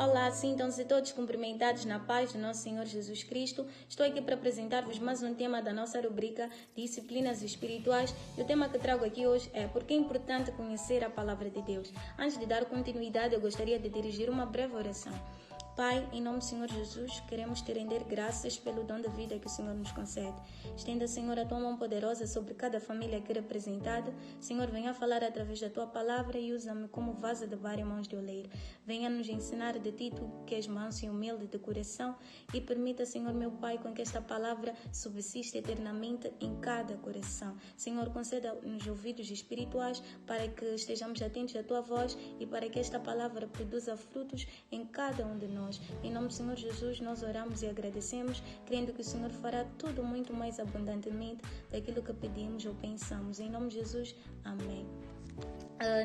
Olá, sintam-se todos cumprimentados na paz do nosso Senhor Jesus Cristo. Estou aqui para apresentar-vos mais um tema da nossa rubrica Disciplinas Espirituais. E o tema que trago aqui hoje é porque é importante conhecer a Palavra de Deus. Antes de dar continuidade, eu gostaria de dirigir uma breve oração. Pai, em nome do Senhor Jesus, queremos te render graças pelo dom da vida que o Senhor nos concede. Estenda, Senhor, a tua mão poderosa sobre cada família aqui representada. Senhor, venha falar através da tua palavra e usa-me como vaso de barro em mãos de oleiro. Venha nos ensinar de ti, tu que és manso e humilde de coração, e permita, Senhor, meu Pai, com que esta palavra subsista eternamente em cada coração. Senhor, conceda-nos ouvidos espirituais para que estejamos atentos à tua voz e para que esta palavra produza frutos em cada um de nós. Em nome do Senhor Jesus, nós oramos e agradecemos, crendo que o Senhor fará tudo muito mais abundantemente daquilo que pedimos ou pensamos. Em nome de Jesus, amém.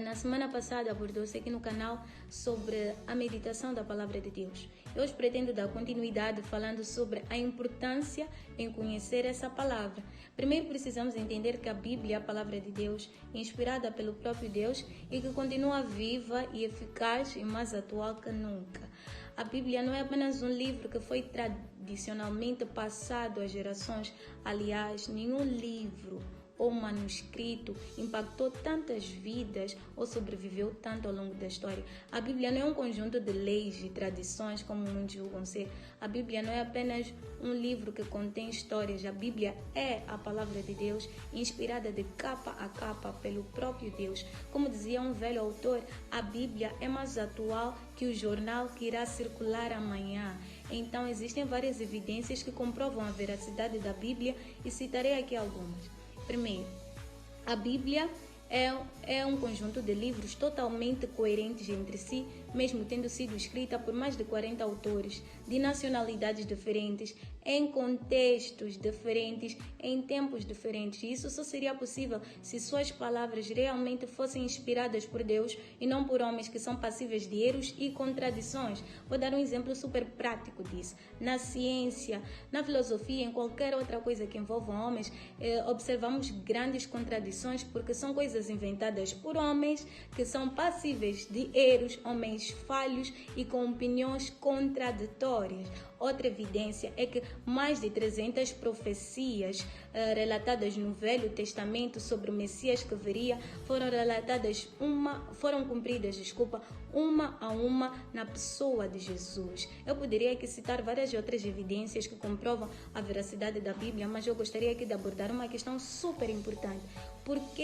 Na semana passada abordou-se aqui no canal sobre a meditação da Palavra de Deus. Eu hoje pretendo dar continuidade falando sobre a importância em conhecer essa palavra. Primeiro precisamos entender que a Bíblia é a Palavra de Deus, inspirada pelo próprio Deus e que continua viva e eficaz e mais atual que nunca. A Bíblia não é apenas um livro que foi tradicionalmente passado às gerações. Aliás, nenhum livro ou manuscrito impactou tantas vidas ou sobreviveu tanto ao longo da história. A Bíblia não é um conjunto de leis e tradições como muitos julgam ser. A Bíblia não é apenas um livro que contém histórias. A Bíblia é a palavra de Deus, inspirada de capa a capa pelo próprio Deus. Como dizia um velho autor, a Bíblia é mais atual que o jornal que irá circular amanhã. Então existem várias evidências que comprovam a veracidade da Bíblia e citarei aqui algumas. Primeiro, a Bíblia é um conjunto de livros totalmente coerentes entre si, mesmo tendo sido escrita por mais de 40 autores, de nacionalidades diferentes, em contextos diferentes, em tempos diferentes. E isso só seria possível se suas palavras realmente fossem inspiradas por Deus e não por homens que são passíveis de erros e contradições. Vou dar um exemplo super prático disso. Na ciência, na filosofia, em qualquer outra coisa que envolva homens, observamos grandes contradições porque são coisas inventadas por homens que são passíveis de erros, homens falhos e com opiniões contraditórias. Outra evidência é que mais de 300 profecias relatadas no Velho Testamento sobre o Messias que viria foram cumpridas uma a uma na pessoa de Jesus. Eu poderia aqui citar várias outras evidências que comprovam a veracidade da Bíblia, mas eu gostaria aqui de abordar uma questão super importante. Por que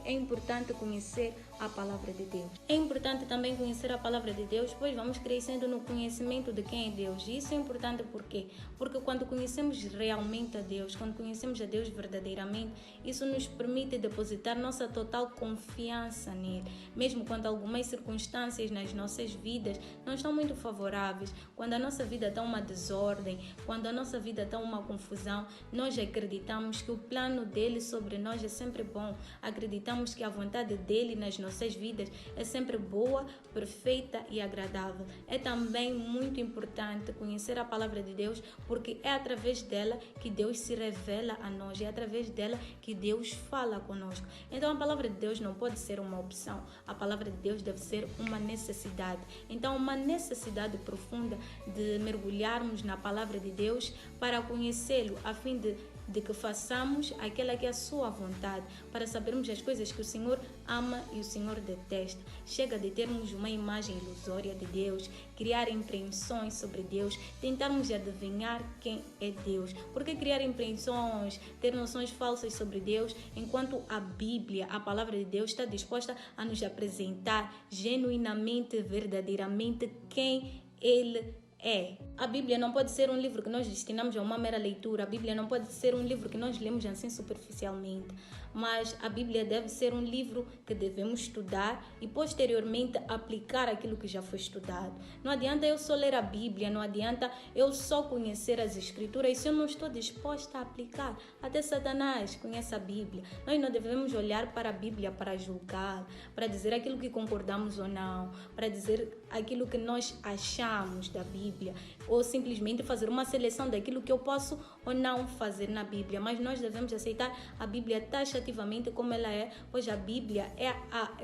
é importante conhecer a Palavra de Deus? É importante também conhecer a Palavra de Deus, pois vamos crescendo no conhecimento de quem é Deus. E isso é importante por quê? Porque quando conhecemos realmente a Deus, quando conhecemos a Deus verdadeiramente, isso nos permite depositar nossa total confiança nele. Mesmo quando algumas circunstâncias nas nossas vidas não estão muito favoráveis, quando a nossa vida está uma desordem, quando a nossa vida está uma confusão, nós acreditamos que o plano dele sobre nós é sempre bom. Acreditamos que a vontade dele nas nossas vidas é sempre boa, perfeita e agradável. É também muito importante conhecer a palavra de Deus, porque é através dela que Deus se revela a nós, é através dela que Deus fala conosco. Então a palavra de Deus não pode ser uma opção, a palavra de Deus deve ser uma necessidade. Então uma necessidade profunda de mergulharmos na palavra de Deus para conhecê-lo, a fim de que façamos aquela que é a sua vontade, para sabermos as coisas que o Senhor ama e o Senhor detesta. Chega de termos uma imagem ilusória de Deus, criar impressões sobre Deus, tentarmos adivinhar quem é Deus. Por que criar impressões, ter noções falsas sobre Deus, enquanto a Bíblia, a palavra de Deus, está disposta a nos apresentar genuinamente, verdadeiramente quem Ele é. A Bíblia não pode ser um livro que nós destinamos a uma mera leitura. A Bíblia não pode ser um livro que nós lemos assim superficialmente. Mas a Bíblia deve ser um livro que devemos estudar e posteriormente aplicar aquilo que já foi estudado. Não adianta eu só ler a Bíblia, não adianta eu só conhecer as Escrituras se eu não estou disposta a aplicar. Até Satanás conhece a Bíblia. Nós não devemos olhar para a Bíblia para julgar, para dizer aquilo que concordamos ou não, para dizer aquilo que nós achamos da Bíblia, ou simplesmente fazer uma seleção daquilo que eu posso ou não fazer na Bíblia. Mas nós devemos aceitar a Bíblia taxativamente taxativamente como ela é, pois a Bíblia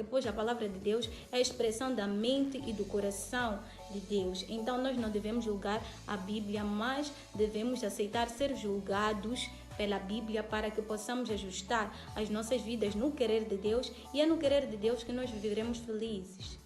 pois a palavra de Deus é a expressão da mente e do coração de Deus. Então nós não devemos julgar a Bíblia, mas devemos aceitar ser julgados pela Bíblia para que possamos ajustar as nossas vidas no querer de Deus, e é no querer de Deus que nós viveremos felizes.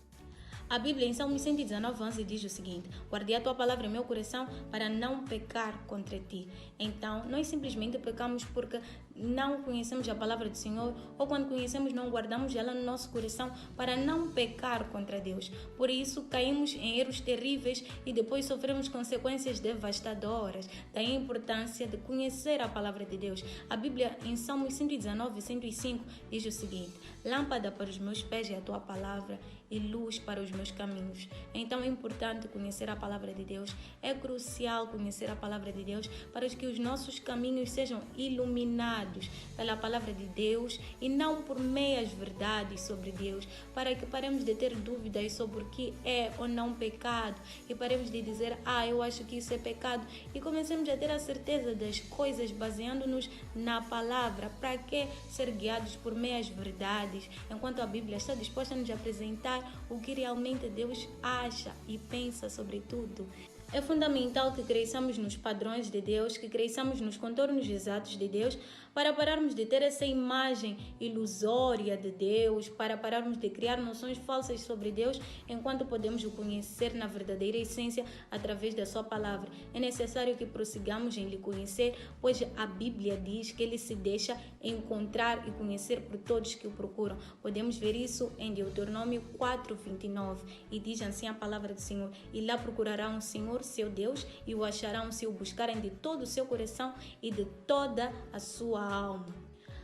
A Bíblia em Salmo 119:11 diz o seguinte: guardei a tua palavra em meu coração para não pecar contra ti. Então, nós simplesmente pecamos porque não conhecemos a palavra do Senhor, ou quando conhecemos não guardamos ela no nosso coração para não pecar contra Deus. Por isso, caímos em erros terríveis e depois sofremos consequências devastadoras. Daí a importância de conhecer a palavra de Deus. A Bíblia em Salmo 119:105 diz o seguinte: lâmpada para os meus pés é a tua palavra e luz para os meus caminhos. Então é importante conhecer a palavra de Deus, é crucial conhecer a palavra de Deus para que os nossos caminhos sejam iluminados pela palavra de Deus e não por meias verdades sobre Deus, para que paremos de ter dúvidas sobre o que é ou não pecado e paremos de dizer, eu acho que isso é pecado, e comecemos a ter a certeza das coisas baseando-nos na palavra. Para que ser guiados por meias verdades, enquanto a Bíblia está disposta a nos apresentar o que realmente Deus acha e pensa sobre tudo? É fundamental que cresçamos nos padrões de Deus, que cresçamos nos contornos exatos de Deus, para pararmos de ter essa imagem ilusória de Deus, para pararmos de criar noções falsas sobre Deus, enquanto podemos o conhecer na verdadeira essência através da sua palavra. É necessário que prossigamos em lhe conhecer, pois a Bíblia diz que ele se deixa encontrar e conhecer por todos que o procuram. Podemos ver isso em Deuteronômio 4:29, e diz assim a palavra do Senhor: e lá procurarão o Senhor, seu Deus, e o acharão se o buscarem de todo o seu coração e de toda a sua alma.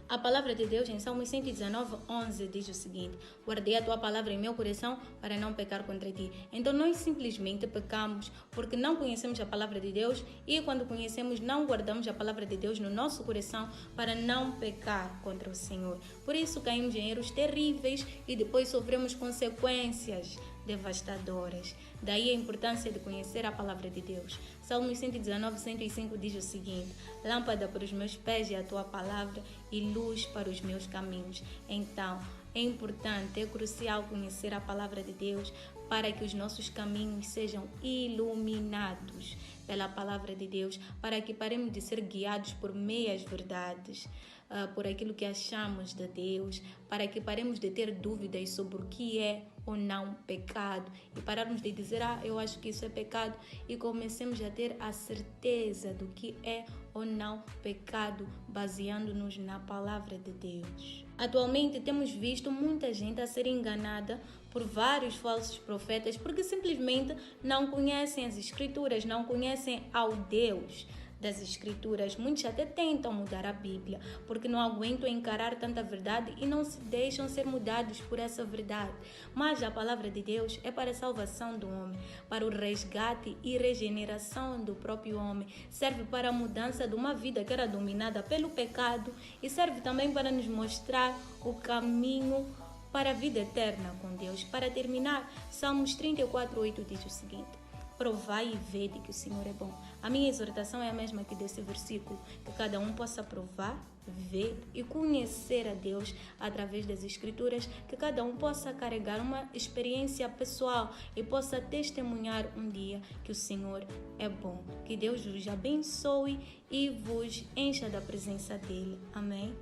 A palavra de Deus em Salmo 119:11 diz o seguinte: guardei a tua palavra em meu coração para não pecar contra ti. Então nós simplesmente pecamos porque não conhecemos a palavra de Deus, e quando conhecemos não guardamos a palavra de Deus no nosso coração para não pecar contra o Senhor. Por isso caímos em erros terríveis e depois sofremos consequências devastadoras. Daí a importância de conhecer a palavra de Deus. Salmo 119:105 diz o seguinte: lâmpada para os meus pés é a tua palavra e luz para os meus caminhos. Então, é importante, é crucial conhecer a palavra de Deus para que os nossos caminhos sejam iluminados pela palavra de Deus, para que paremos de ser guiados por meias verdades, por aquilo que achamos de Deus, para que paremos de ter dúvidas sobre o que é ou não pecado e pararmos de dizer, eu acho que isso é pecado, e comecemos a ter a certeza do que é ou não pecado, baseando-nos na palavra de Deus. Atualmente temos visto muita gente a ser enganada por vários falsos profetas porque simplesmente não conhecem as Escrituras, não conhecem ao Deus das Escrituras. Muitos até tentam mudar a Bíblia porque não aguentam encarar tanta verdade e não se deixam ser mudados por essa verdade. Mas a palavra de Deus é para a salvação do homem, para o resgate e regeneração do próprio homem. Serve para a mudança de uma vida que era dominada pelo pecado e serve também para nos mostrar o caminho para a vida eterna com Deus. Para terminar, Salmos 34:8 diz o seguinte: provai e vede que o Senhor é bom. A minha exortação é a mesma que desse versículo, que cada um possa provar, ver e conhecer a Deus através das Escrituras, que cada um possa carregar uma experiência pessoal e possa testemunhar um dia que o Senhor é bom. Que Deus vos abençoe e vos encha da presença dele. Amém?